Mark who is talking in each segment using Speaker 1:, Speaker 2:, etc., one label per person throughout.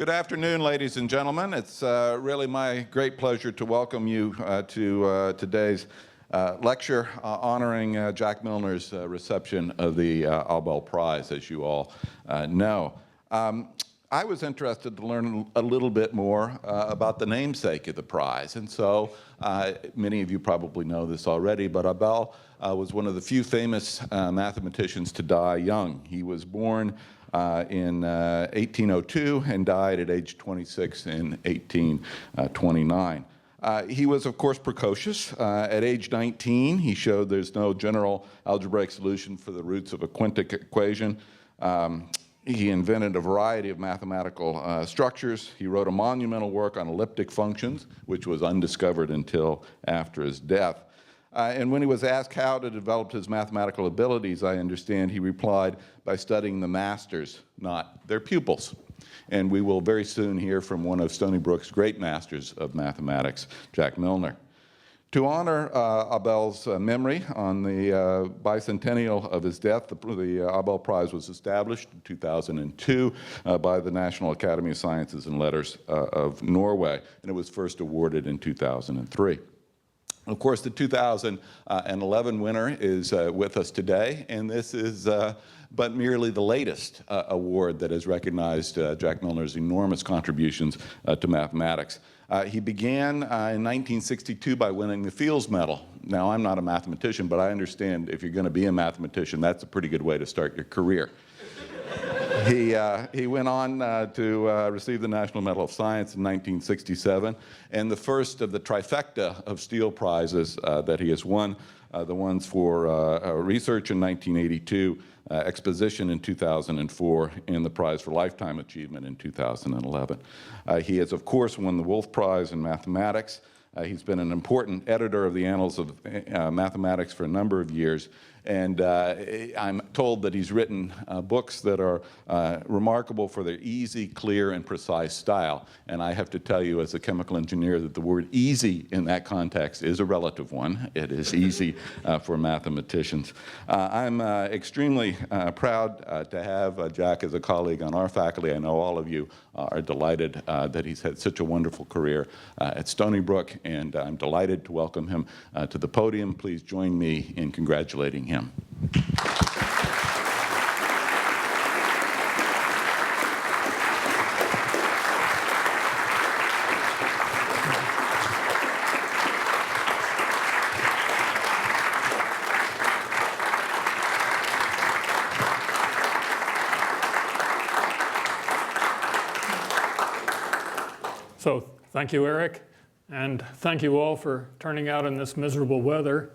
Speaker 1: Good afternoon, ladies and gentlemen. It's really my great pleasure to welcome you to today's lecture honoring Jack Milnor's reception of the Abel Prize, as you all know. I was interested to learn a little bit more about the namesake of the prize, and so many of you probably know this already, but Abel was one of the few famous mathematicians to die young. He was born in 1802 and died at age 26 in 1829. He was, of course, precocious. At age 19, he showed there's no general algebraic solution for the roots of a quintic equation. He invented a variety of mathematical structures. He wrote a monumental work on elliptic functions, which was undiscovered until after his death. And when he was asked how to develop his mathematical abilities, I understand he replied by studying the masters, not their pupils. And we will very soon hear from one of Stony Brook's great masters of mathematics, Jack Milnor. To honor Abel's memory on the bicentennial of his death, the Abel Prize was established in 2002 by the National Academy of Sciences and Letters of Norway, and it was first awarded in 2003. Of course, the 2011 winner is with us today, and this is but merely the latest award that has recognized Jack Milnor's enormous contributions to mathematics. He began in 1962 by winning the Fields Medal. Now, I'm not a mathematician, but I understand if you're going to be a mathematician, that's a pretty good way to start your career. He went on to receive the National Medal of Science in 1967, and the first of the trifecta of Steele Prizes that he has won, the ones for research in 1982, exposition in 2004, and the prize for lifetime achievement in 2011. He has, of course, won the Wolf Prize in mathematics. He's been an important editor of the Annals of Mathematics for a number of years, and I'm told that he's written books that are remarkable for their easy, clear, and precise style. And I have to tell you, as a chemical engineer, that the word easy in that context is a relative one. It is easy for mathematicians. I'm extremely proud to have Jack as a colleague on our faculty. I know all of you are delighted that he's had such a wonderful career at Stony Brook, and I'm delighted to welcome him to the podium. Please join me in congratulating him.
Speaker 2: So thank you, Eric, and thank you all for turning out in this miserable weather.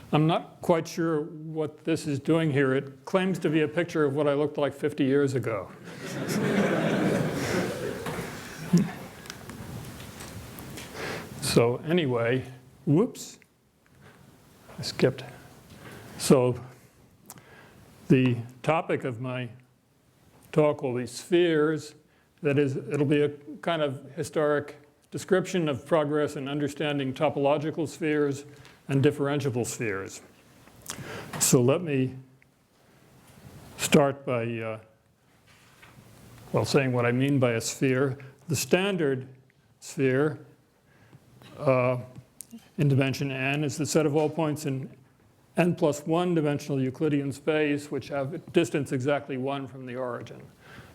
Speaker 2: I'm not quite sure what this is doing here. It claims to be a picture of what I looked like 50 years ago. So anyway, whoops, I skipped. So the topic of my talk will be spheres. That is, it'll be a kind of historic description of progress in understanding topological spheres and differentiable spheres. So let me start by saying what I mean by a sphere. The standard sphere in dimension n is the set of all points in n plus 1 dimensional Euclidean space which have a distance exactly 1 from the origin.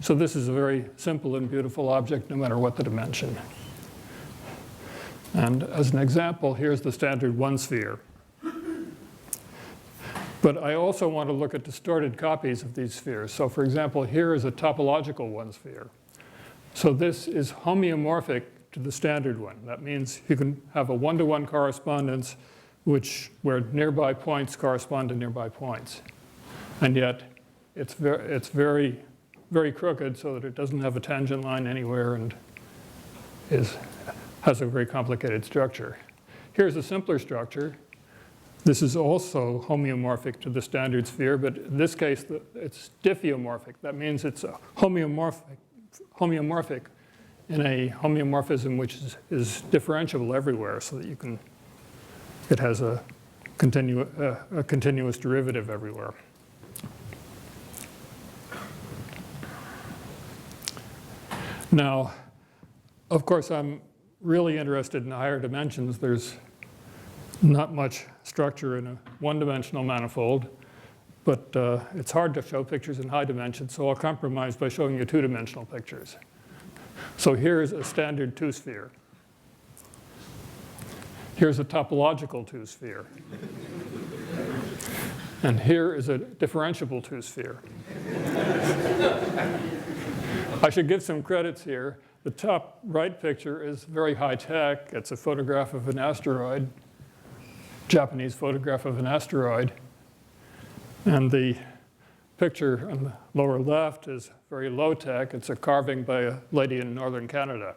Speaker 2: So this is a very simple and beautiful object no matter what the dimension. And as an example, here's the standard one sphere. But I also want to look at distorted copies of these spheres. So for example, here is a topological one sphere. So this is homeomorphic to the standard one. That means you can have a one-to-one correspondence where nearby points correspond to nearby points. And yet it's very, very crooked so that it doesn't have a tangent line anywhere and has a very complicated structure. Here's a simpler structure. This is also homeomorphic to the standard sphere, but in this case, it's diffeomorphic. That means it's a homeomorphic in a homeomorphism which is differentiable everywhere, so that it has a continuous derivative everywhere. Now, of course, I'm really interested in higher dimensions. There's not much structure in a one-dimensional manifold, but it's hard to show pictures in high dimensions, so I'll compromise by showing you two-dimensional pictures. So here's a standard two-sphere. Here's a topological two-sphere. And here is a differentiable two-sphere. I should give some credits here. The top right picture is very high-tech. It's a photograph of an asteroid, Japanese photograph of an asteroid. And the picture on the lower left is very low-tech. It's a carving by a lady in northern Canada.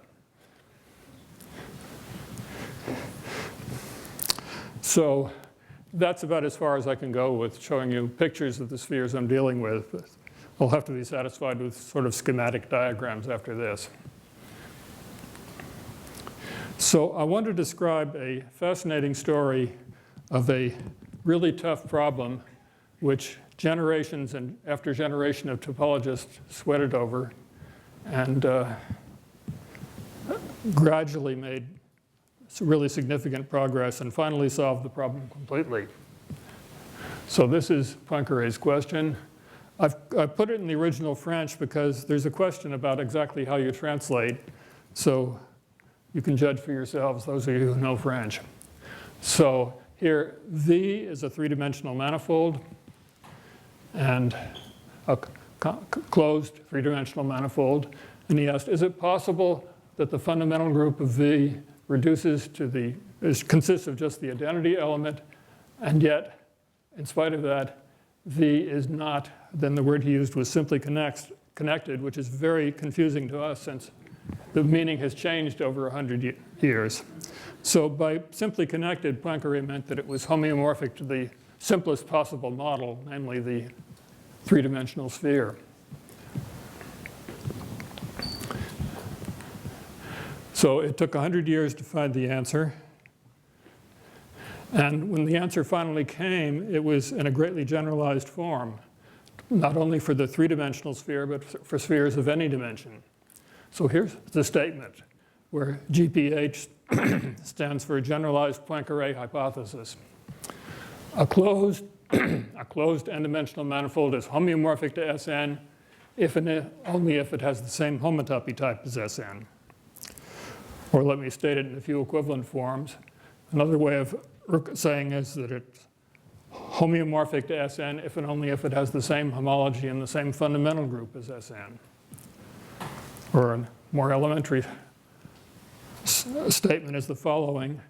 Speaker 2: So that's about as far as I can go with showing you pictures of the spheres I'm dealing with. I'll have to be satisfied with sort of schematic diagrams after this. So I want to describe a fascinating story of a really tough problem which generations and after generation of topologists sweated over and gradually made really significant progress and finally solved the problem completely. So this is Poincaré's question. I put it in the original French because there's a question about exactly how you translate. So you can judge for yourselves, those of you who know French. So here, V is a three-dimensional manifold and a closed three-dimensional manifold. And he asked, is it possible that the fundamental group of V reduces to consists of just the identity element, and yet, in spite of that, V is not, then the word he used was simply connected, which is very confusing to us since the meaning has changed over 100 years. So by simply connected, Poincaré meant that it was homeomorphic to the simplest possible model, namely the three-dimensional sphere. So it took 100 years to find the answer. And when the answer finally came, it was in a greatly generalized form, not only for the three-dimensional sphere, but for spheres of any dimension. So here's the statement, where GPH stands for generalized Poincaré hypothesis. A closed n-dimensional manifold is homeomorphic to Sn if and only if it has the same homotopy type as Sn. Or let me state it in a few equivalent forms. Another way of saying is that it's homeomorphic to Sn if and only if it has the same homology and the same fundamental group as Sn. Or a more elementary statement is the following.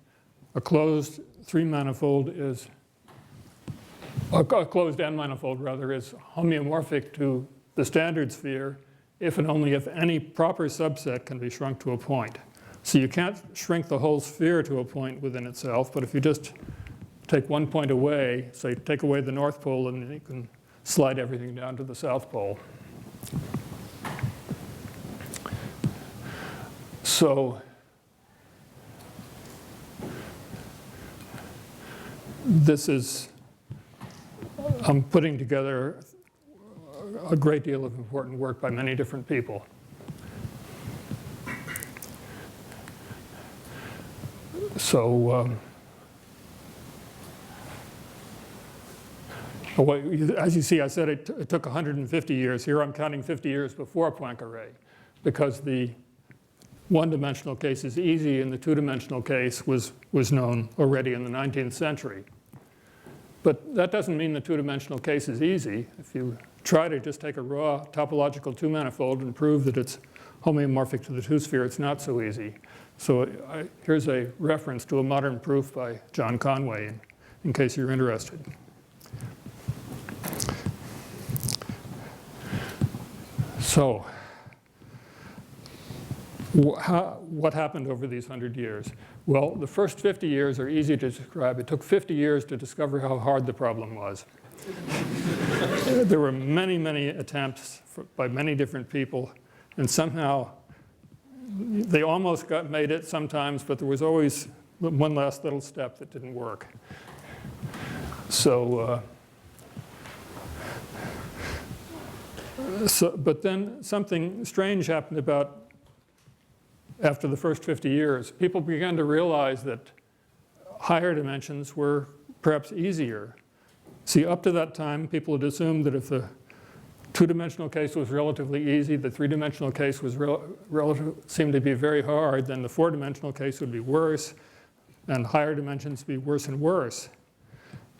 Speaker 2: A closed three-manifold is, a closed n-manifold rather, is homeomorphic to the standard sphere if and only if any proper subset can be shrunk to a point. So you can't shrink the whole sphere to a point within itself, but if you just take one point away, say take away the North Pole, and you can slide everything down to the South Pole. So this is, I'm putting together a great deal of important work by many different people. So, as you see, I said it took 150 years. Here I'm counting 50 years before Poincaré, because the one-dimensional case is easy and the two-dimensional case was known already in the 19th century. But that doesn't mean the two-dimensional case is easy. If you try to just take a raw topological two-manifold and prove that it's homeomorphic to the two-sphere, it's not so easy. So here's a reference to a modern proof by John Conway, in case you're interested. So what happened over these 100 years? Well, the first 50 years are easy to describe. It took 50 years to discover how hard the problem was. There were many, many attempts by many different people, and somehow they almost made it sometimes, but there was always one last little step that didn't work. So, but then something strange happened about after the first 50 years, people began to realize that higher dimensions were perhaps easier. See, up to that time, people had assumed that if the two-dimensional case was relatively easy, the three-dimensional case was seemed to be very hard, then the four-dimensional case would be worse, and higher dimensions would be worse and worse.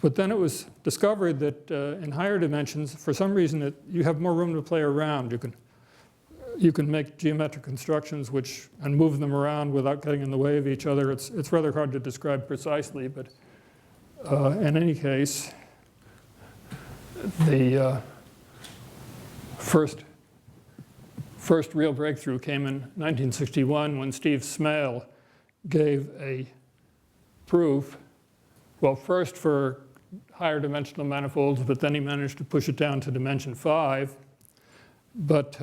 Speaker 2: But then it was discovered that in higher dimensions, for some reason, you have more room to play around. You can make geometric constructions and move them around without getting in the way of each other. It's rather hard to describe precisely, but in any case, the first real breakthrough came in 1961 when Steve Smale gave a proof, well, first for higher dimensional manifolds, but then he managed to push it down to dimension 5. But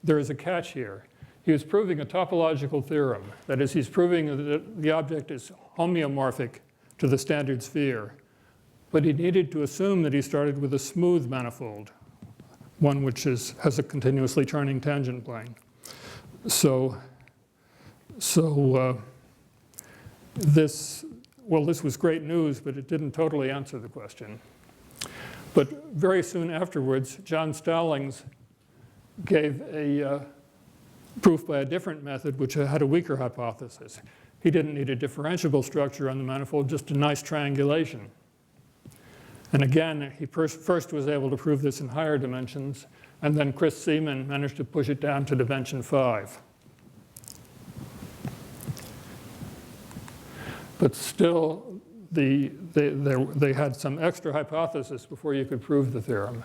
Speaker 2: there is a catch here. He was proving a topological theorem. That is, he's proving that the object is homeomorphic to the standard sphere. But he needed to assume that he started with a smooth manifold, one which has a continuously turning tangent plane. This was great news, but it didn't totally answer the question. But very soon afterwards, John Stallings gave a proof by a different method, which had a weaker hypothesis. He didn't need a differentiable structure on the manifold, just a nice triangulation. And again, he first was able to prove this in higher dimensions, and then Chris Seaman managed to push it down to dimension 5. But still, they had some extra hypothesis before you could prove the theorem.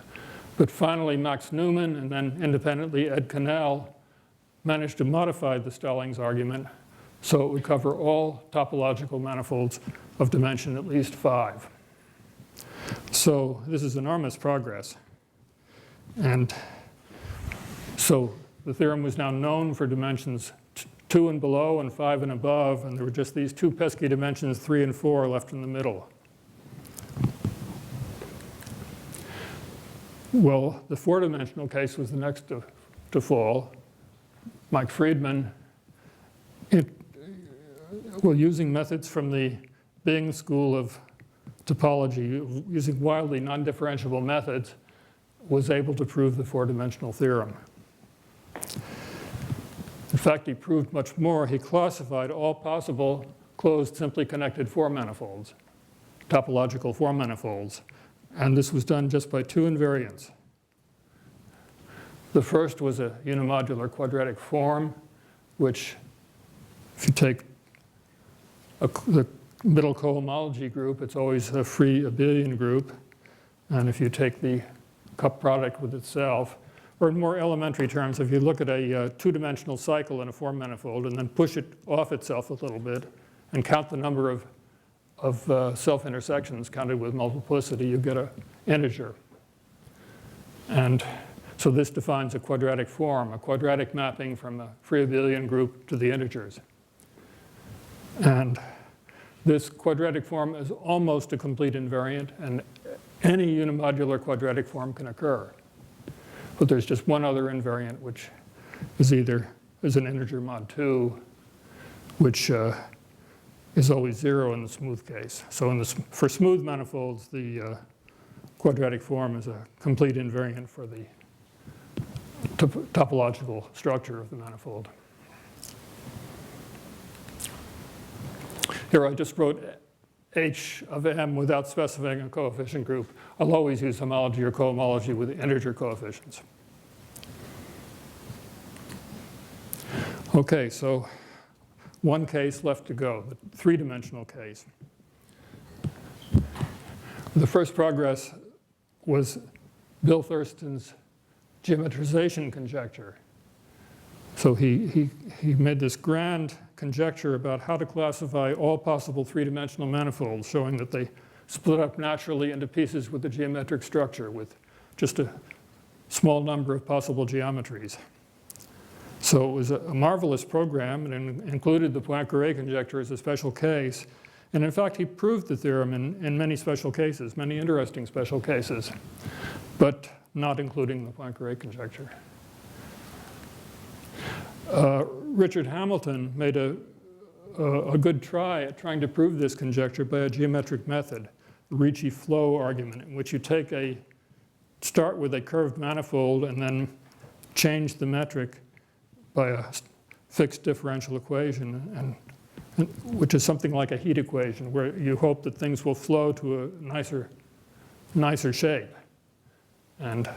Speaker 2: But finally, Max Newman and then independently Ed Cannell managed to modify the Stallings argument so it would cover all topological manifolds of dimension at least 5. So this is enormous progress. And so the theorem was now known for dimensions 2 and below and 5 and above, and there were just these two pesky dimensions, 3 and 4, left in the middle. Well, the four-dimensional case was the next to fall. Mike Friedman, using methods from the Bing School of Topology, using wildly non-differentiable methods, was able to prove the four-dimensional theorem. In fact, he proved much more. He classified all possible closed simply connected four manifolds, topological four manifolds. And this was done just by two invariants. The first was a unimodular quadratic form, which, if you take the middle cohomology group, it's always a free abelian group. And if you take the cup product with itself, or in more elementary terms, if you look at a two-dimensional cycle in a four manifold and then push it off itself a little bit and count the number of self-intersections counted with multiplicity, you get an integer. And so this defines a quadratic form, a quadratic mapping from a free abelian group to the integers. And this quadratic form is almost a complete invariant, and any unimodular quadratic form can occur. But there's just one other invariant, which is an integer mod 2, which is always 0 in the smooth case. So for smooth manifolds, the quadratic form is a complete invariant for the topological structure of the manifold. Here I just wrote H of M without specifying a coefficient group. I'll always use homology or cohomology with integer coefficients. Okay, so one case left to go, the three-dimensional case. The first progress was Bill Thurston's geometrization conjecture. So he made this grand conjecture about how to classify all possible three-dimensional manifolds, showing that they split up naturally into pieces with a geometric structure with just a small number of possible geometries. So it was a marvelous program, and it included the Poincare conjecture as a special case. And in fact, he proved the theorem in many special cases, many interesting special cases, but not including the Poincare conjecture. Richard Hamilton made a good try at trying to prove this conjecture by a geometric method, the Ricci flow argument, in which you start with a curved manifold and then change the metric by a fixed differential equation, which is something like a heat equation, where you hope that things will flow to a nicer shape. And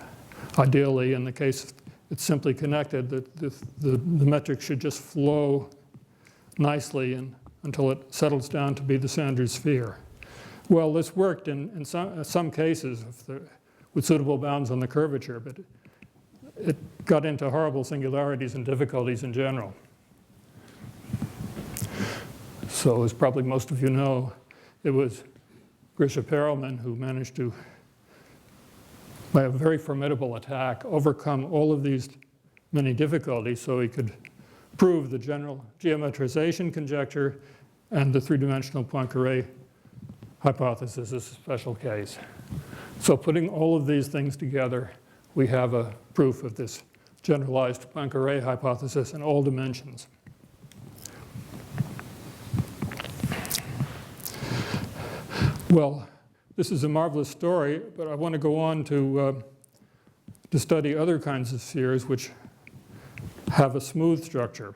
Speaker 2: ideally, in the case it's simply connected, that the metric should just flow nicely until it settles down to be the standard sphere. Well, this worked in some cases with suitable bounds on the curvature, but it got into horrible singularities and difficulties in general. So as probably most of you know, it was Grisha Perelman who managed to, by a very formidable attack, overcome all of these many difficulties so he could prove the general geometrization conjecture and the three-dimensional Poincare hypothesis is a special case. So putting all of these things together, we have a proof of this generalized Poincare hypothesis in all dimensions. Well, this is a marvelous story, but I want to go on to study other kinds of spheres which have a smooth structure.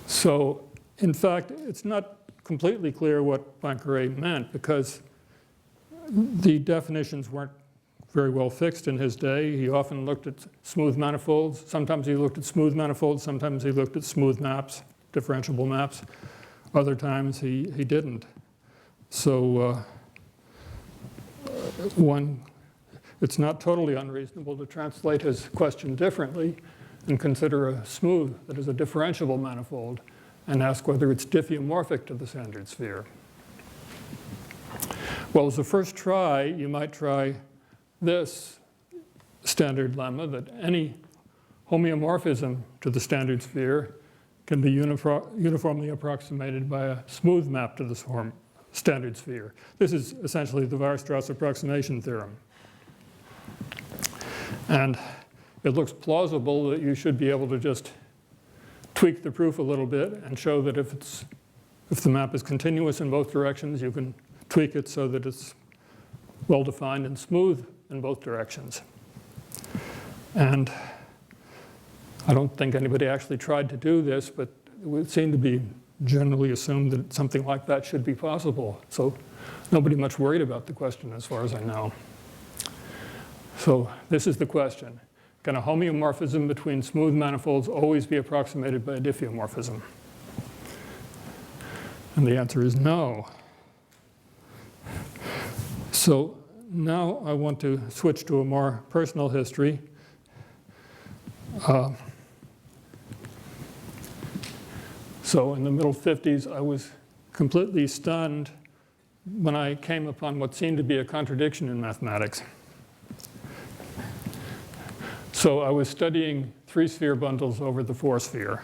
Speaker 2: So, in fact, it's not completely clear what Poincare meant, because the definitions weren't very well fixed in his day. He often looked at smooth manifolds. Sometimes he looked at smooth manifolds. Sometimes he looked at smooth maps, differentiable maps. Other times he didn't. So it's not totally unreasonable to translate his question differently and consider a smooth, that is a differentiable manifold, and ask whether it's diffeomorphic to the standard sphere. Well, as a first try, you might try this standard lemma, that any homeomorphism to the standard sphere can be uniformly approximated by a smooth map to the standard sphere. This is essentially the Weierstrass approximation theorem. And it looks plausible that you should be able to just tweak the proof a little bit and show that if the map is continuous in both directions, you can tweak it so that it's well-defined and smooth in both directions. And I don't think anybody actually tried to do this, but it would seem to be generally assumed that something like that should be possible. So nobody much worried about the question as far as I know. So this is the question. Can a homeomorphism between smooth manifolds always be approximated by a diffeomorphism? And the answer is no. So now I want to switch to a more personal history. So in the middle 50s, I was completely stunned when I came upon what seemed to be a contradiction in mathematics. So I was studying three-sphere bundles over the four-sphere.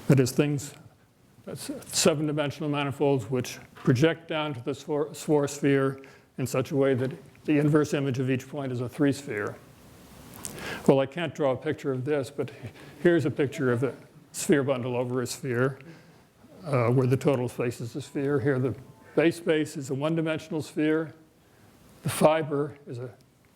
Speaker 2: That is, that's seven-dimensional manifolds which project down to the four-sphere in such a way that the inverse image of each point is a three-sphere. Well, I can't draw a picture of this, but here's a picture of a sphere bundle over a sphere, where the total space is a sphere. Here the base space is a one-dimensional sphere. The fiber is a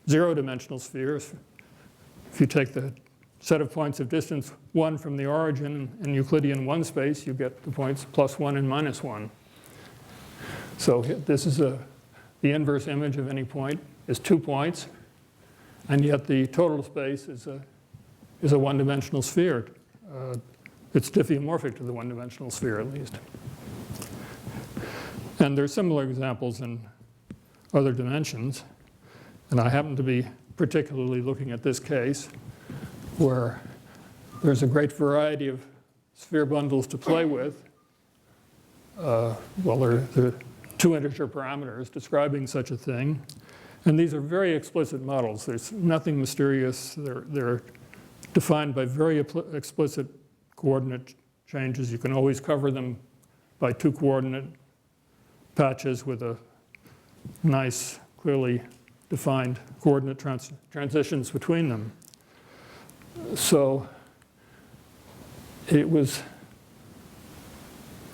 Speaker 2: zero-dimensional sphere. If you take the set of points of distance 1 from the origin in Euclidean 1 space, you get the points +1 and -1. So this is the inverse image of any point is 2 points, and yet the total space is a one-dimensional sphere. It's diffeomorphic to the one-dimensional sphere, at least. And there are similar examples in other dimensions, and I happen to be particularly looking at this case where there's a great variety of sphere bundles to play with. Well, there are 2 integer parameters describing such a thing. And these are very explicit models. There's nothing mysterious. They're defined by very explicit coordinate changes. You can always cover them by 2 coordinate patches with a nice, clearly defined coordinate transitions between them. So it was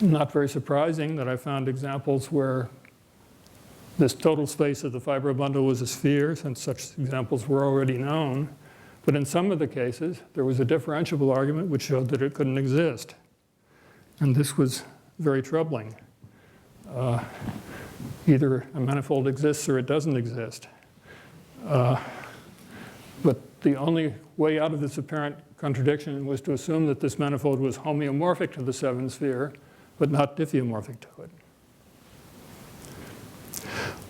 Speaker 2: not very surprising that I found examples where this total space of the fibrobundle was a sphere, since such examples were already known. But in some of the cases, there was a differentiable argument which showed that it couldn't exist. And this was very troubling. Either a manifold exists or it doesn't exist. But the only way out of this apparent contradiction was to assume that this manifold was homeomorphic to the 7 sphere, but not diffeomorphic to it.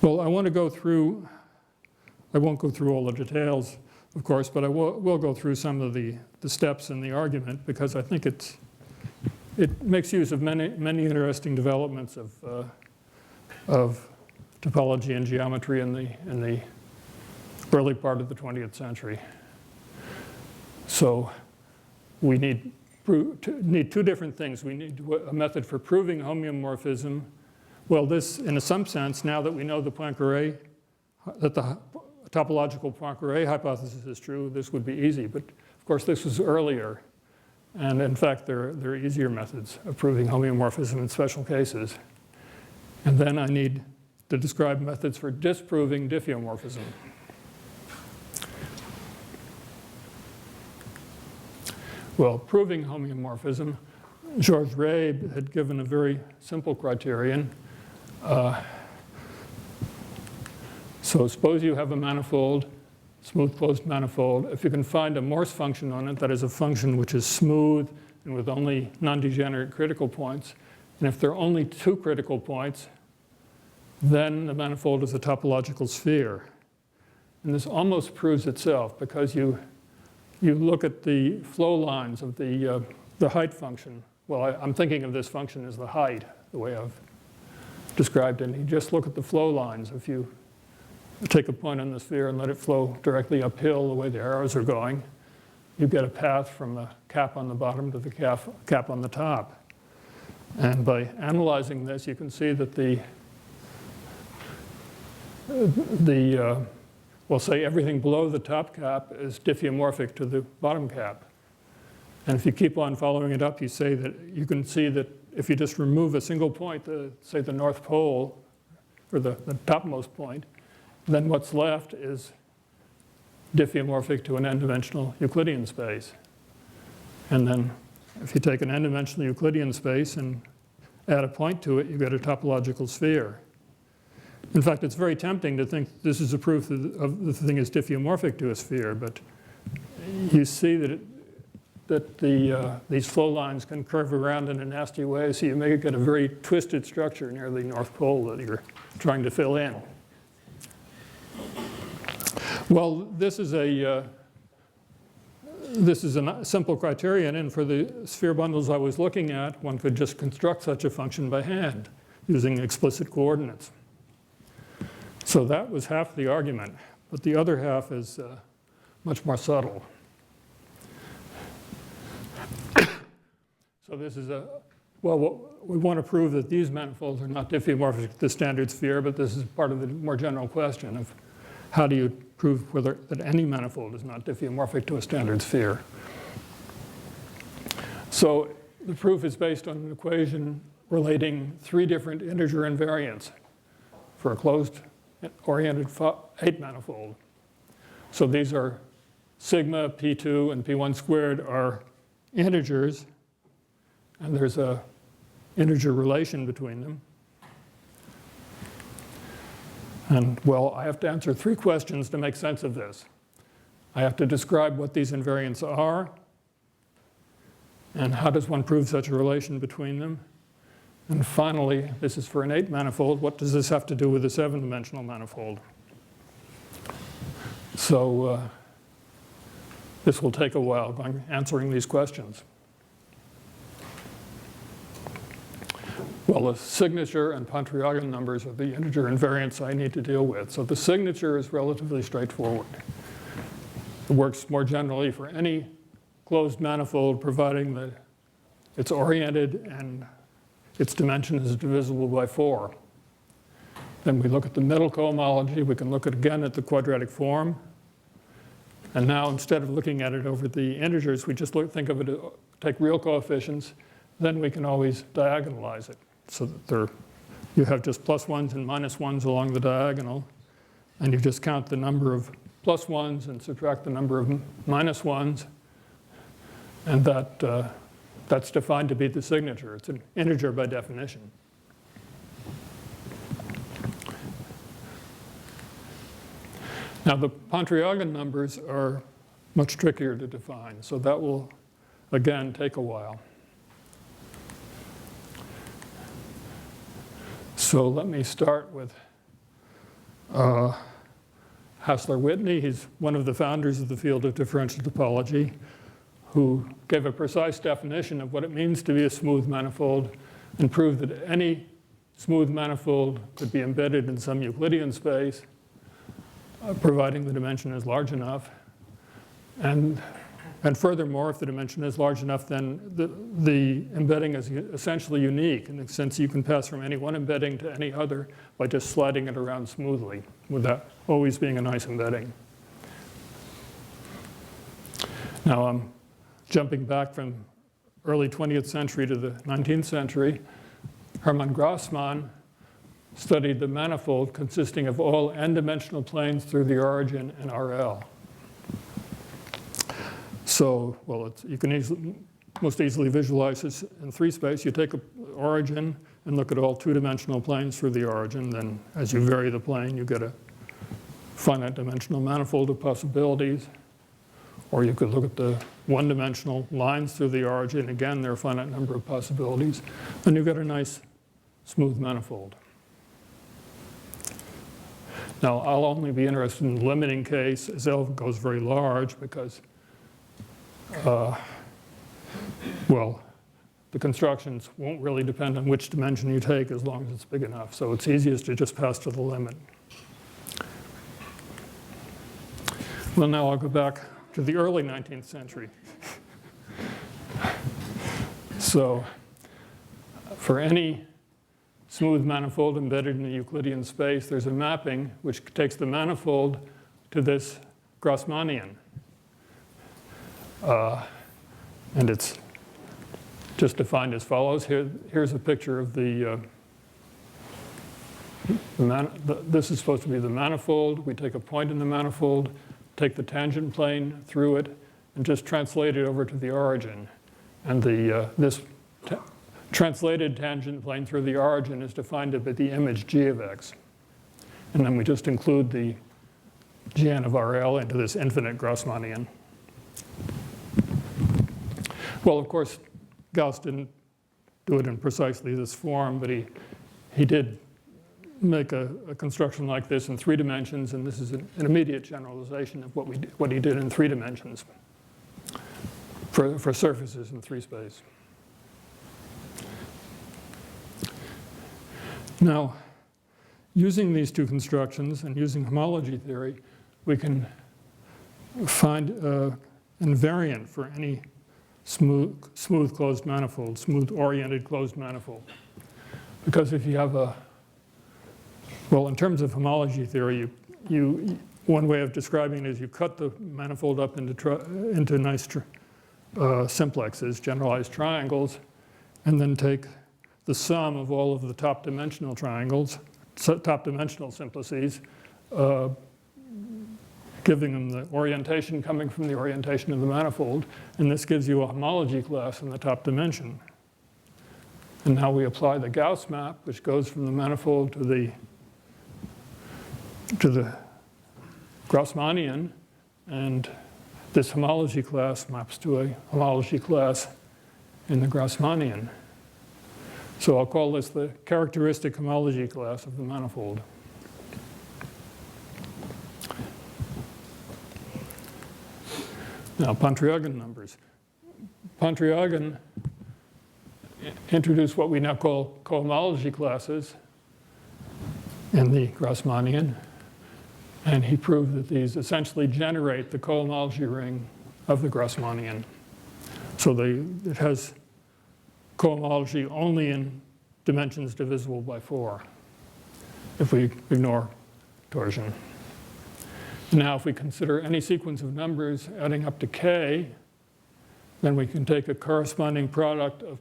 Speaker 2: Well, I want to go through, I won't go through all the details, of course, but I will go through some of the steps in the argument, because I think it makes use of many interesting developments of topology and geometry in the early part of the 20th century. So we need 2 different things. We need a method for proving homeomorphism. Well, this, in some sense, now that we know the Poincare, that the topological Poincare hypothesis is true, this would be easy. But of course, this was earlier. And in fact, there are easier methods of proving homeomorphism in special cases. And then I need to describe methods for disproving diffeomorphism. Well, proving homeomorphism, Georges Rey had given a very simple criterion. So suppose you have a manifold, smooth closed manifold. If you can find a Morse function on it, that is a function which is smooth and with only non-degenerate critical points, and if there are only 2 critical points, then the manifold is a topological sphere. And this almost proves itself, because you look at the flow lines of the height function. Well, I'm thinking of this function as the height, the way I've described it. And you just look at the flow lines. If you take a point on the sphere and let it flow directly uphill the way the arrows are going, you get a path from the cap on the bottom to the cap on the top. And by analyzing this, you can see that well, say everything below the top cap is diffeomorphic to the bottom cap. And if you keep on following it up, you can see that if you just remove a single point, say the North Pole, or the topmost point, then what's left is diffeomorphic to an n-dimensional Euclidean space. And then if you take an n-dimensional Euclidean space and add a point to it, you get a topological sphere. In fact, it's very tempting to think this is a proof of the thing is diffeomorphic to a sphere, but you see that these flow lines can curve around in a nasty way, so you may get a very twisted structure near the North Pole that you're trying to fill in. Well, this is a simple criterion, and for the sphere bundles I was looking at, one could just construct such a function by hand using explicit coordinates. So that was half the argument, but the other half is much more subtle. So this is well, we want to prove that these manifolds are not diffeomorphic to the standard sphere, but this is part of the more general question of how do you prove that any manifold is not diffeomorphic to a standard sphere. So the proof is based on an equation relating 3 different integer invariants for a closed-oriented 8 manifold. So these are sigma, p2, and p1 squared are integers, and there's a integer relation between them. And well, I have to answer 3 questions to make sense of this. I have to describe what these invariants are, and how does one prove such a relation between them? And finally, this is for an 8 manifold. What does this have to do with a 7-dimensional manifold? So this will take a while answering these questions. Well, the signature and Pontryagin numbers are the integer invariants I need to deal with. So the signature is relatively straightforward. It works more generally for any closed manifold, providing that it's oriented and its dimension is divisible by 4. Then we look at the middle cohomology. We can look again at the quadratic form. And now instead of looking at it over the integers, we just think of it, take real coefficients, then we can always diagonalize it. So that you have just plus ones and minus ones along the diagonal, and you just count the number of plus ones and subtract the number of minus ones, and that's defined to be the signature. It's an integer by definition. Now the Pontryagin numbers are much trickier to define, so that will again take a while. So let me start with Hassler-Whitney. He's one of the founders of the field of differential topology, who gave a precise definition of what it means to be a smooth manifold and proved that any smooth manifold could be embedded in some Euclidean space, providing the dimension is large enough. And furthermore, if the dimension is large enough, then the embedding is essentially unique in the sense you can pass from any one embedding to any other by just sliding it around smoothly without always being a nice embedding. Now I'm jumping back from early 20th century to the 19th century. Hermann Grassmann studied the manifold consisting of all n-dimensional planes through the origin in RL. So, well, you can most easily visualize this in three space. You take an origin and look at all two-dimensional planes through the origin. Then as you vary the plane, you get a finite dimensional manifold of possibilities. Or you could look at the one-dimensional lines through the origin. Again, there are a finite number of possibilities. And you get a nice smooth manifold. Now, I'll only be interested in the limiting case as L goes very large because well, the constructions won't really depend on which dimension you take as long as it's big enough. So it's easiest to just pass to the limit. Well, now I'll go back to the early 19th century. So for any smooth manifold embedded in a Euclidean space, there's a mapping which takes the manifold to this Grassmannian. And it's just defined as follows. Here's a picture of this is supposed to be the manifold. We take a point in the manifold, take the tangent plane through it, and just translate it over to the origin. And this translated tangent plane through the origin is defined to be the image g of x. And then we just include the Gn of RL into this infinite Grassmannian. Well, of course, Gauss didn't do it in precisely this form, but he did make a construction like this in 3 dimensions, and this is an immediate generalization of what he did in 3 dimensions for surfaces in 3 space. Now, using these 2 constructions and using homology theory, we can find an invariant for any smooth closed manifold, smooth oriented closed manifold. Because if you have well, in terms of homology theory, one way of describing it is you cut the manifold up into nice simplexes, generalized triangles, and then take the sum of all of the top dimensional triangles, top dimensional simplices, giving them the orientation coming from the orientation of the manifold, and this gives you a homology class in the top dimension. And now we apply the Gauss map, which goes from the manifold to the Grassmannian, and this homology class maps to a homology class in the Grassmannian. So I'll call this the characteristic homology class of the manifold. Now, Pontryagin numbers. Pontryagin introduced what we now call cohomology classes in the Grassmannian, and he proved that these essentially generate the cohomology ring of the Grassmannian. So it has cohomology only in dimensions divisible by 4, if we ignore torsion. Now, if we consider any sequence of numbers adding up to k, then we can take a corresponding product of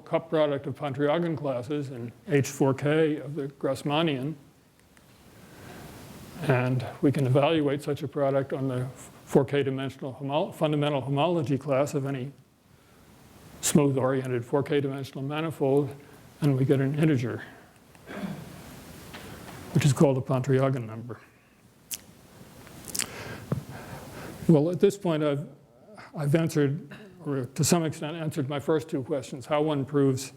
Speaker 2: cup product of Pontryagin classes in H4k of the Grassmannian. And we can evaluate such a product on the 4k dimensional fundamental homology class of any smooth-oriented 4k dimensional manifold, and we get an integer, which is called a Pontryagin number. Well, at this point, I've answered, or to some extent answered my first two questions. How one proves,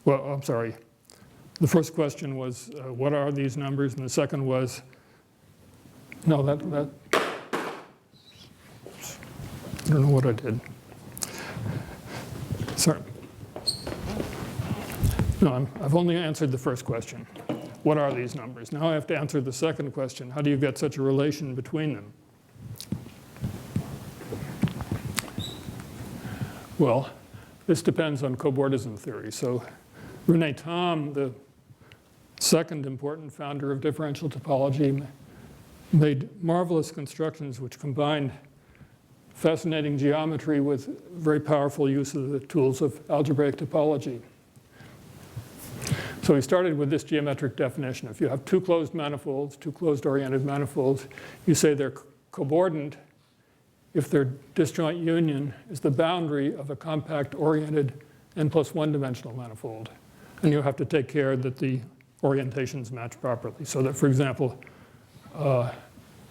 Speaker 2: well, I'm sorry. The first question was, what are these numbers? And the second was, no, I don't know what I did. Sorry. No, I've only answered the first question. What are these numbers? Now I have to answer the second question. How do you get such a relation between them? Well, this depends on cobordism theory. So René Thom, the second important founder of differential topology, made marvelous constructions which combined fascinating geometry with very powerful use of the tools of algebraic topology. So he started with this geometric definition. If you have two closed manifolds, two closed-oriented manifolds, you say they're cobordant if their disjoint union is the boundary of a compact oriented n+1 dimensional manifold. And you have to take care that the orientations match properly. So that, for example, an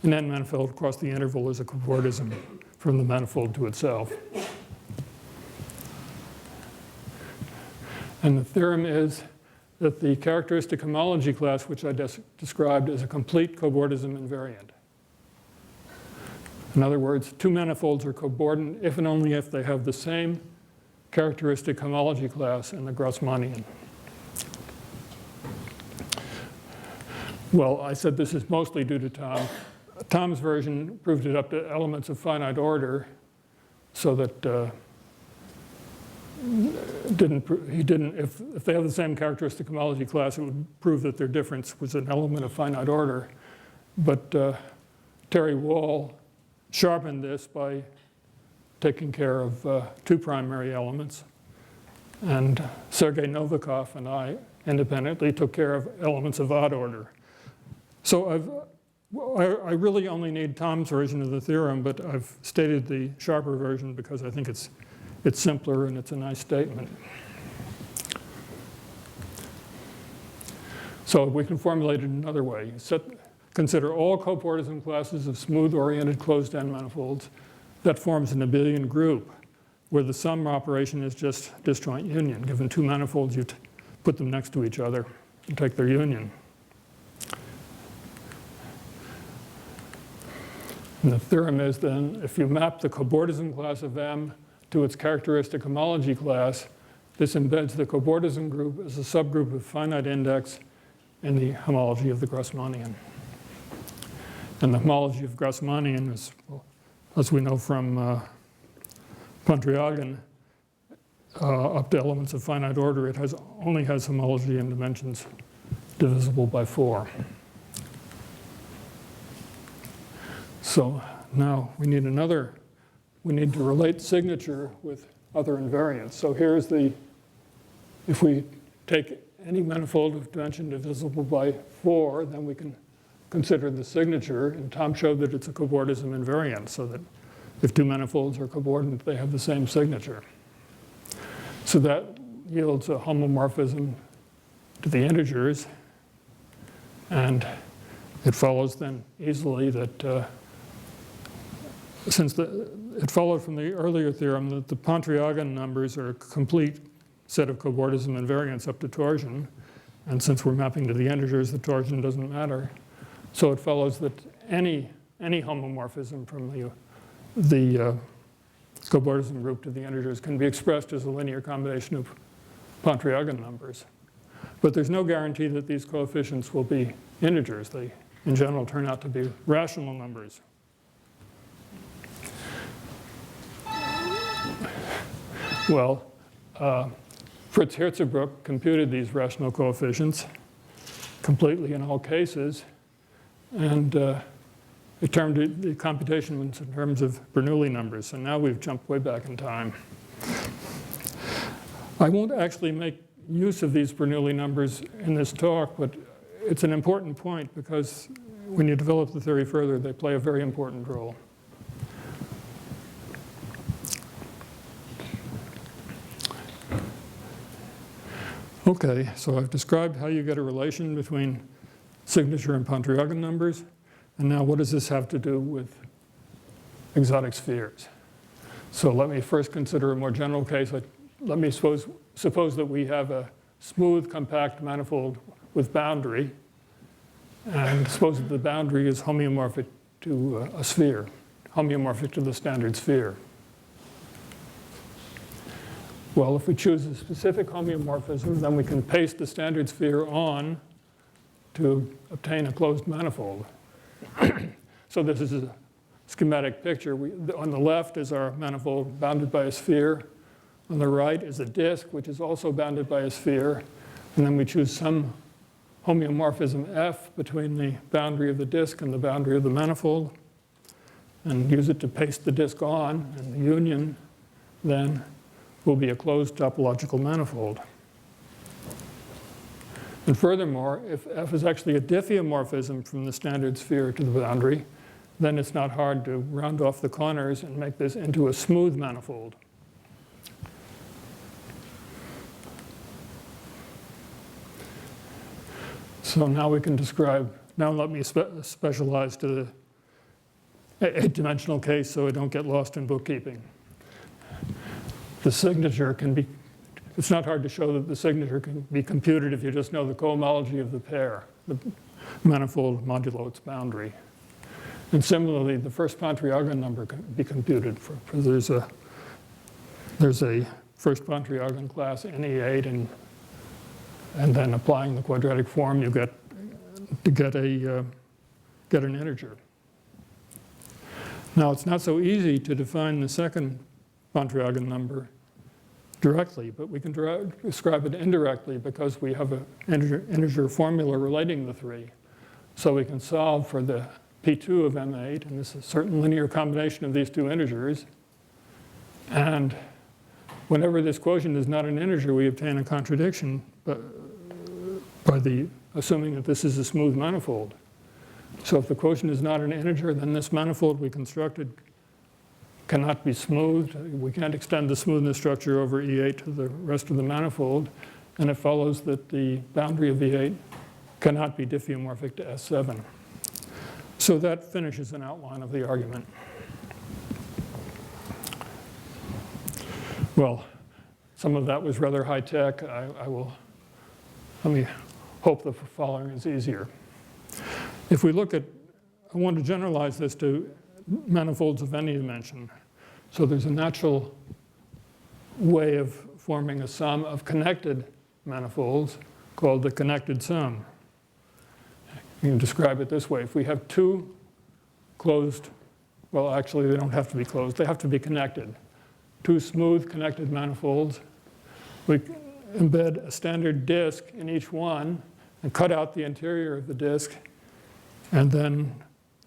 Speaker 2: n manifold across the interval is a cobordism from the manifold to itself. And the theorem is that the characteristic homology class, which I described, is a complete cobordism invariant. In other words, two manifolds are cobordant if and only if they have the same characteristic homology class in the Grassmannian. Well, I said this is mostly due to Thom. Thom's version proved it up to elements of finite order, so that if they have the same characteristic homology class, it would prove that their difference was an element of finite order. But Terry Wall sharpened this by taking care of two primary elements. And Sergei Novikov and I independently took care of elements of odd order. So I really only need Thom's version of the theorem, but I've stated the sharper version because I think it's simpler and it's a nice statement. So we can formulate it another way. Consider all cobordism classes of smooth-oriented closed n manifolds. That forms an abelian group where the sum operation is just disjoint union. Given two manifolds, you put them next to each other and take their union. And the theorem is then, if you map the cobordism class of M to its characteristic homology class, this embeds the cobordism group as a subgroup of finite index in the homology of the Grassmannian. And the homology of Grassmannian is, well, as we know from Pontryagin, up to elements of finite order, it only has homology in dimensions divisible by 4. So now we need to relate signature with other invariants. So here's if we take any manifold of dimension divisible by 4, then we can consider the signature. And Thom showed that it's a cobordism invariant, so that if two manifolds are cobordant, they have the same signature. So that yields a homomorphism to the integers. And it follows then easily that it followed from the earlier theorem that the Pontryagin numbers are a complete set of cobordism invariants up to torsion. And since we're mapping to the integers, the torsion doesn't matter. So it follows that any homomorphism from the cobordism group to the integers can be expressed as a linear combination of Pontryagin numbers. But there's no guarantee that these coefficients will be integers. They, in general, turn out to be rational numbers. Well, Fritz Hirzebruch computed these rational coefficients completely in all cases. And termed the computation in terms of Bernoulli numbers. So now we've jumped way back in time. I won't actually make use of these Bernoulli numbers in this talk, but it's an important point because when you develop the theory further, they play a very important role. Okay, so I've described how you get a relation between signature and Pontryagin numbers. And now what does this have to do with exotic spheres? So let me first consider a more general case. Let me suppose that we have a smooth, compact manifold with boundary. And suppose that the boundary is homeomorphic to a sphere, homeomorphic to the standard sphere. Well, if we choose a specific homeomorphism, then we can paste the standard sphere on to obtain a closed manifold. So this is a schematic picture. On the left is our manifold bounded by a sphere. On the right is a disk, which is also bounded by a sphere. And then we choose some homeomorphism F between the boundary of the disk and the boundary of the manifold, and use it to paste the disk on, and the union then will be a closed topological manifold. And furthermore, if F is actually a diffeomorphism from the standard sphere to the boundary, then it's not hard to round off the corners and make this into a smooth manifold. So now we can describe, now let me specialize to the 8-dimensional case so I don't get lost in bookkeeping. The signature can be, it's not hard to show that the signature can be computed if you just know the cohomology of the pair, the manifold modulo its boundary. And similarly, the first Pontryagin number can be computed. There's a first Pontryagin class NE8, and then applying the quadratic form, you get an integer. Now, it's not so easy to define the second Pontryagin number directly, but we can describe it indirectly because we have an integer formula relating the three. So we can solve for the P2 of M8, and this is a certain linear combination of these two integers. And whenever this quotient is not an integer, we obtain a contradiction by assuming that this is a smooth manifold. So if the quotient is not an integer, then this manifold we constructed cannot be smoothed. We can't extend the smoothness structure over E8 to the rest of the manifold. And it follows that the boundary of E8 cannot be diffeomorphic to S7. So that finishes an outline of the argument. Well, some of that was rather high tech. Let me hope the following is easier. If we look at, I want to generalize this to manifolds of any dimension. So there's a natural way of forming a sum of connected manifolds called the connected sum. You can describe it this way. If we have two closed, well, actually, they don't have to be closed. They have to be connected. Two smooth connected manifolds. We embed a standard disk in each one and cut out the interior of the disk. And then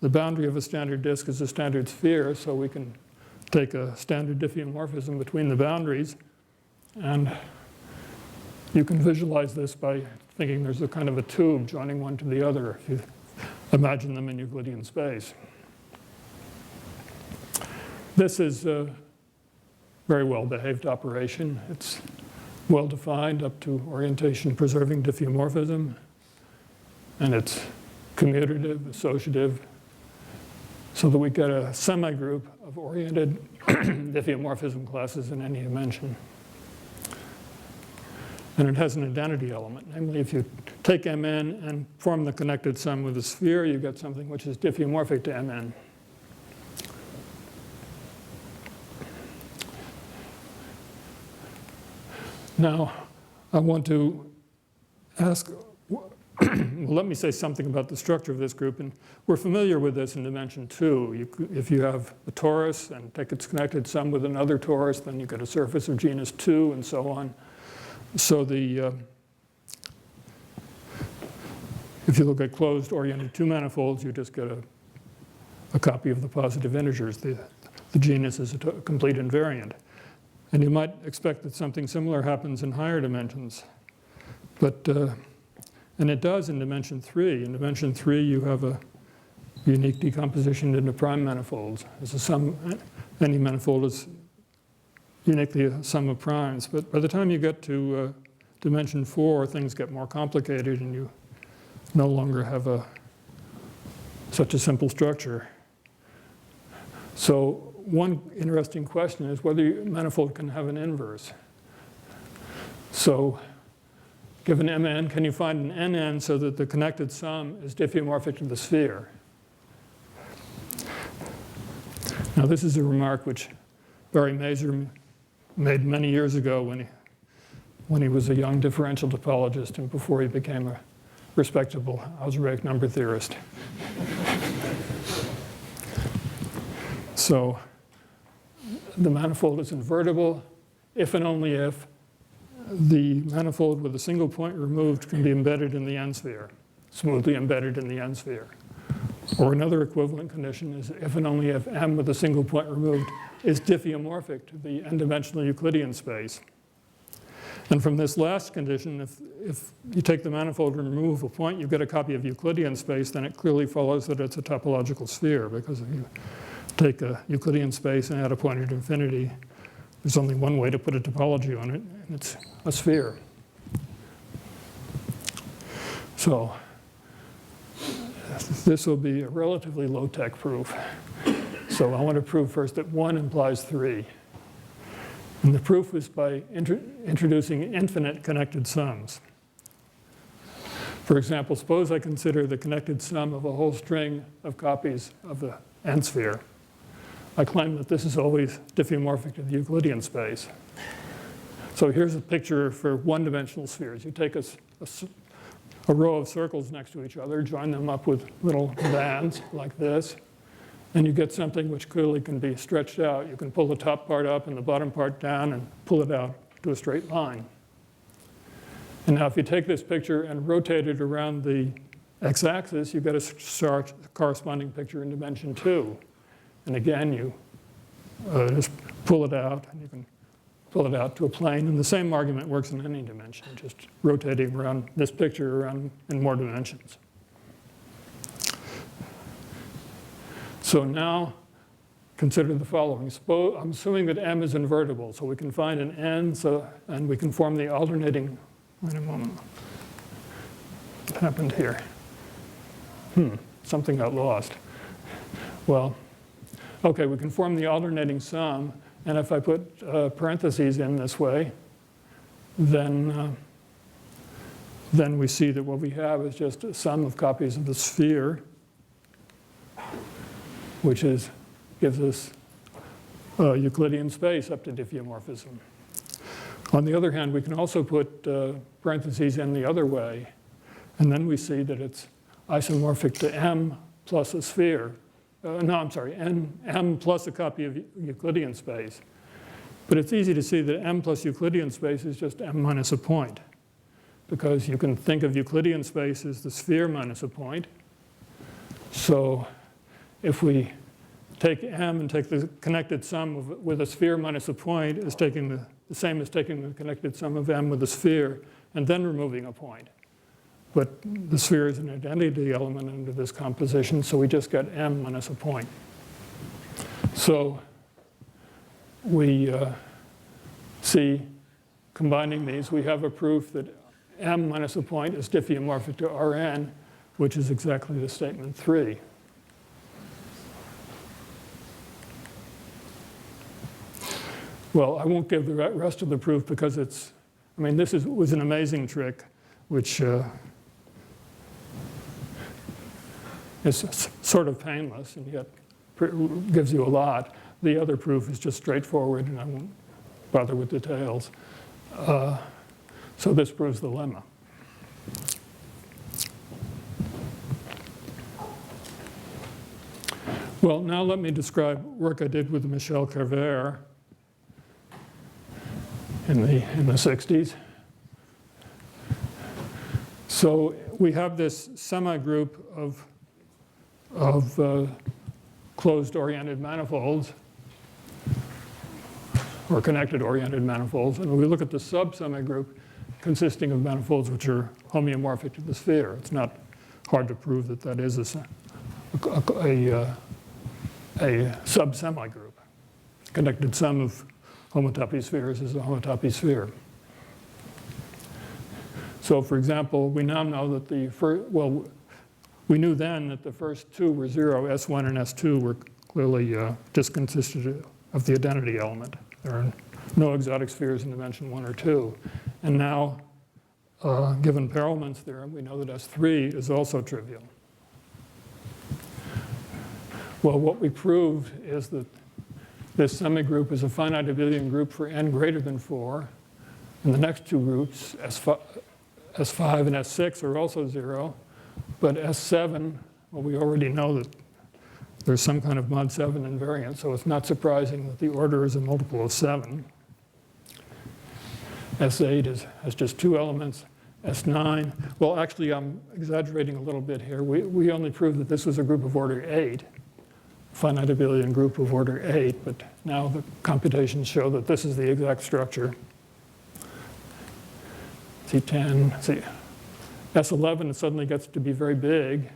Speaker 2: the boundary of a standard disk is a standard sphere, so we can take a standard diffeomorphism between the boundaries. And you can visualize this by thinking there's a kind of a tube joining one to the other if you imagine them in Euclidean space. This is a very well-behaved operation. It's well-defined up to orientation-preserving diffeomorphism, and it's commutative, associative, so that we get a semigroup of oriented diffeomorphism classes in any dimension. And it has an identity element. Namely, if you take Mn and form the connected sum with a sphere, you get something which is diffeomorphic to Mn. Now, I want to ask, well, let me say something about the structure of this group. And we're familiar with this in dimension 2. If you have a torus and take its connected sum with another torus, then you get a surface of genus 2 and so on. So if you look at closed oriented two manifolds, you just get a copy of the positive integers. The genus is a complete invariant. And you might expect that something similar happens in higher dimensions. But, and it does in dimension 3. In dimension 3, you have a unique decomposition into prime manifolds. As a sum, any manifold is uniquely a sum of primes. But by the time you get to dimension 4, things get more complicated and you no longer have such a simple structure. So one interesting question is whether a manifold can have an inverse. So given Mn, can you find an Nn so that the connected sum is diffeomorphic to the sphere? Now this is a remark which Barry Mazur made many years ago when he was a young differential topologist and before he became a respectable algebraic number theorist. So the manifold is invertible if and only if the manifold with a single point removed can be embedded in the n-sphere, smoothly embedded in the n-sphere. Or another equivalent condition is if and only if M with a single point removed is diffeomorphic to the n-dimensional Euclidean space. And from this last condition, if you take the manifold and remove a point, you get a copy of Euclidean space, then it clearly follows that it's a topological sphere, because if you take a Euclidean space and add a point at infinity, there's only one way to put a topology on it, and it's a sphere. So this will be a relatively low-tech proof. So I want to prove first that 1 implies 3. And the proof is by introducing infinite connected sums. For example, suppose I consider the connected sum of a whole string of copies of the n-sphere. I claim that this is always diffeomorphic to the Euclidean space. So here's a picture for one-dimensional spheres. You take a row of circles next to each other, join them up with little bands like this, and you get something which clearly can be stretched out. You can pull the top part up and the bottom part down and pull it out to a straight line. And now if you take this picture and rotate it around the x-axis, you get a corresponding picture in dimension 2. And again, you just pull it out, and you can pull it out to a plane. And the same argument works in any dimension, just rotating around this picture around in more dimensions. So now consider the following. I'm assuming that M is invertible, so we can find an N, and we can form the alternating. Wait a moment. What happened here? Something got lost. Well, okay, we can form the alternating sum, and if I put parentheses in this way, then we see that what we have is just a sum of copies of the sphere, which gives us Euclidean space up to diffeomorphism. On the other hand, we can also put parentheses in the other way, and then we see that it's isomorphic to M plus a sphere. M plus a copy of Euclidean space. But it's easy to see that M plus Euclidean space is just M minus a point, because you can think of Euclidean space as the sphere minus a point. So if we take M and take the connected sum with a sphere minus a point, is taking the same as taking the connected sum of M with a sphere and then removing a point. But the sphere is an identity element under this composition, so we just get M minus a point. So we see, combining these, we have a proof that M minus a point is diffeomorphic to Rn, which is exactly the statement 3. Well, I won't give the rest of the proof because this was an amazing trick, which is sort of painless and yet gives you a lot. The other proof is just straightforward, and I won't bother with details. So this proves the lemma. Well, now let me describe work I did with Michel Kervaire in the 60s. So we have this semi-group of closed-oriented manifolds, or connected-oriented manifolds, and we look at the sub-semigroup consisting of manifolds which are homeomorphic to the sphere. It's not hard to prove that that is a sub-semigroup. Connected sum of homotopy spheres is a homotopy sphere. So, for example, we now know that we knew then that the first two were 0. S1 and S2 were clearly just consisted of the identity element. There are no exotic spheres in dimension 1 or 2. And now, given Perelman's theorem, we know that S3 is also trivial. Well, what we proved is that this semigroup is a finite abelian group for n greater than 4. And the next two groups, S5 and S6, are also 0. But S7, well, we already know that there's some kind of mod 7 invariant, so it's not surprising that the order is a multiple of 7. S8 has just 2 elements. S9, well, actually, I'm exaggerating a little bit here. We only proved that this was a group of order 8, finite abelian group of order 8, but now the computations show that this is the exact structure. C10, see, S11 it suddenly gets to be very big,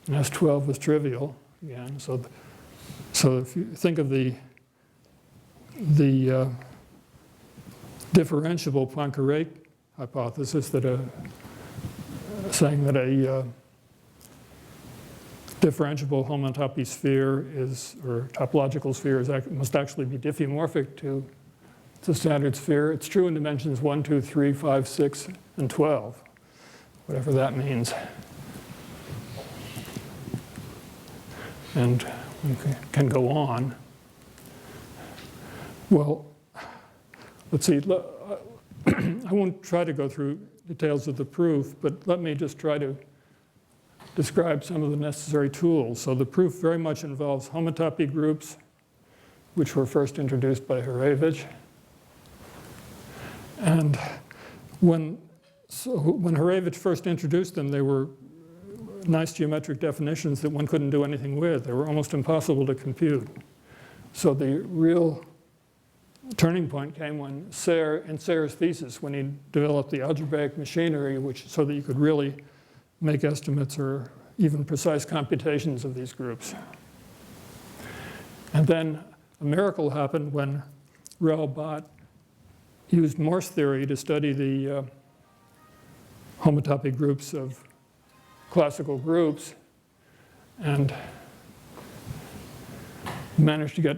Speaker 2: and S12 was trivial again. So if you think of the differentiable Poincare hypothesis, that saying that a differentiable homotopy sphere or topological sphere must actually be diffeomorphic to the standard sphere. It's true in dimensions 1, 2, 3, 5, 6, and 12, whatever that means. And we can go on. Well, let's see. I won't try to go through details of the proof, but let me just try to describe some of the necessary tools. So the proof very much involves homotopy groups, which were first introduced by Hurevich. And when Hurevich first introduced them, they were nice geometric definitions that one couldn't do anything with. They were almost impossible to compute. So the real turning point came when in Sayre's thesis, when he developed the algebraic machinery, so that you could really make estimates or even precise computations of these groups. And then a miracle happened when Rel Bott used Morse theory to study the homotopy groups of classical groups, and managed to get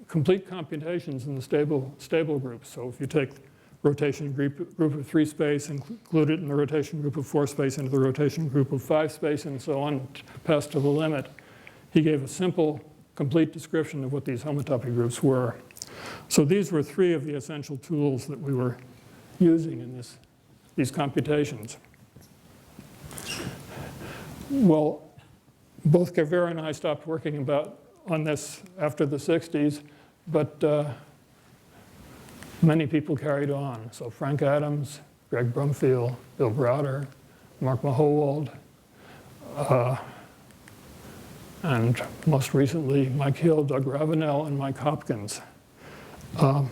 Speaker 2: complete computations in the stable groups. So if you take rotation group of 3 space, include it in the rotation group of 4 space, into the rotation group of 5 space, and so on, pass to the limit, he gave a simple, complete description of what these homotopy groups were. So these were 3 of the essential tools that we were using in these computations. Well, both Kervaire and I stopped working on this after the 60s, but many people carried on. So Frank Adams, Greg Brumfield, Bill Browder, Mark Mahowald, and most recently Mike Hill, Doug Ravenel, and Mike Hopkins. Well,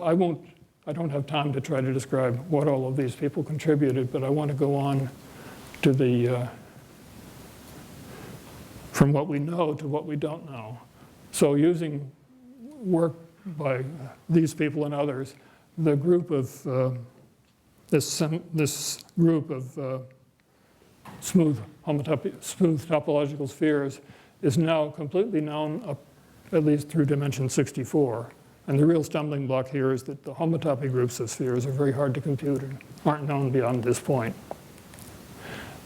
Speaker 2: I don't have time to try to describe what all of these people contributed, but I want to go on to from what we know to what we don't know. So using work by these people and others, the group of this group of smooth topological spheres is now completely known up at least through dimension 64. And the real stumbling block here is that the homotopy groups of spheres are very hard to compute and aren't known beyond this point.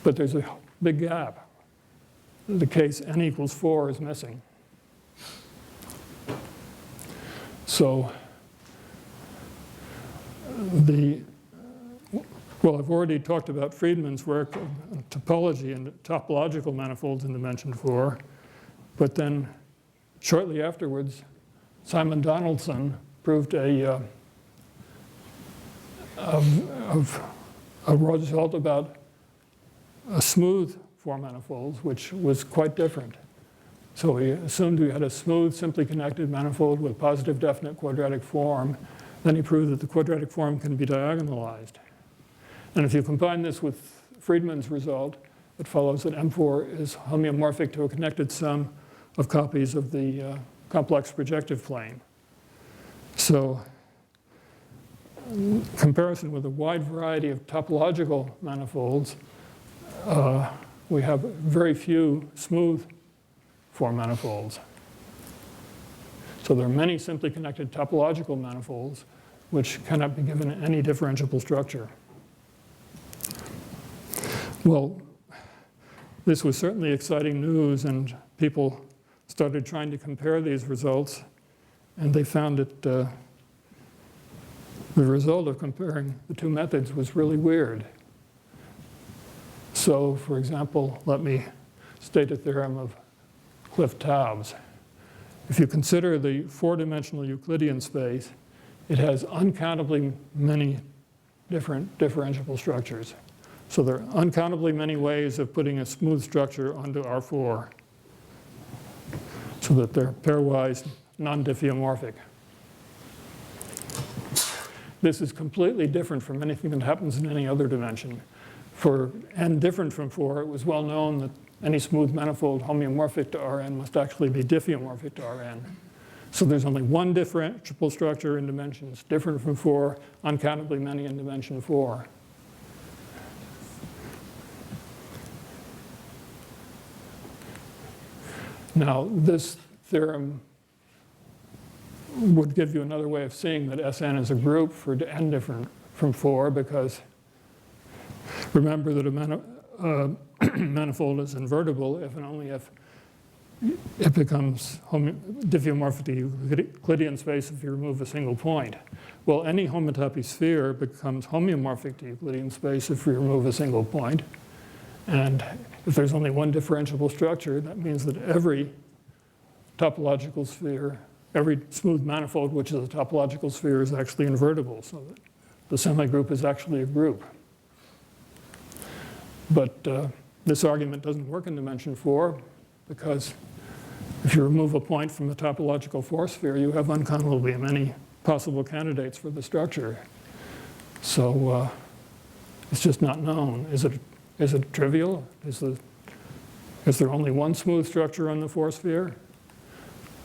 Speaker 2: But there's a big gap. The case n equals 4 is missing. So well, I've already talked about Friedman's work on topology and topological manifolds in dimension 4. But then shortly afterwards, Simon Donaldson proved a result about a smooth 4 manifolds, which was quite different. So we assumed we had a smooth, simply connected manifold with positive definite quadratic form. Then he proved that the quadratic form can be diagonalized. And if you combine this with Friedman's result, it follows that M4 is homeomorphic to a connected sum of copies of the complex projective plane. So in comparison with a wide variety of topological manifolds, we have very few smooth form manifolds. So there are many simply connected topological manifolds which cannot be given any differentiable structure. Well, this was certainly exciting news, and people started trying to compare these results, and they found that the result of comparing the two methods was really weird. So, for example, let me state a theorem of Cliff-Taubes. If you consider the four-dimensional Euclidean space, it has uncountably many different differentiable structures. So there are uncountably many ways of putting a smooth structure onto R4 so that they're pairwise non-diffeomorphic. This is completely different from anything that happens in any other dimension. For n different from 4, it was well known that any smooth manifold homeomorphic to Rn must actually be diffeomorphic to Rn. So there's only one differentiable structure in dimensions different from 4, uncountably many in dimension 4. Now, this theorem would give you another way of seeing that Sn is a group for n different from 4, because remember that a manifold is invertible if and only if it becomes diffeomorphic to Euclidean space if you remove a single point. Well, any homotopy sphere becomes homeomorphic to Euclidean space if we remove a single point. And if there's only one differentiable structure, that means that every topological sphere, every smooth manifold which is a topological sphere is actually invertible, so that the semigroup is actually a group. But this argument doesn't work in dimension 4, because if you remove a point from the topological 4 sphere, you have uncountably many possible candidates for the structure. So it's just not known. Is it trivial? Is there only one smooth structure on the 4 sphere?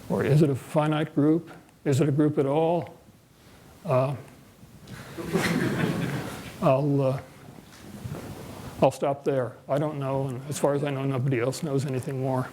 Speaker 2: Or is it a finite group? Is it a group at all? I'll stop there. I don't know, and as far as I know, nobody else knows anything more.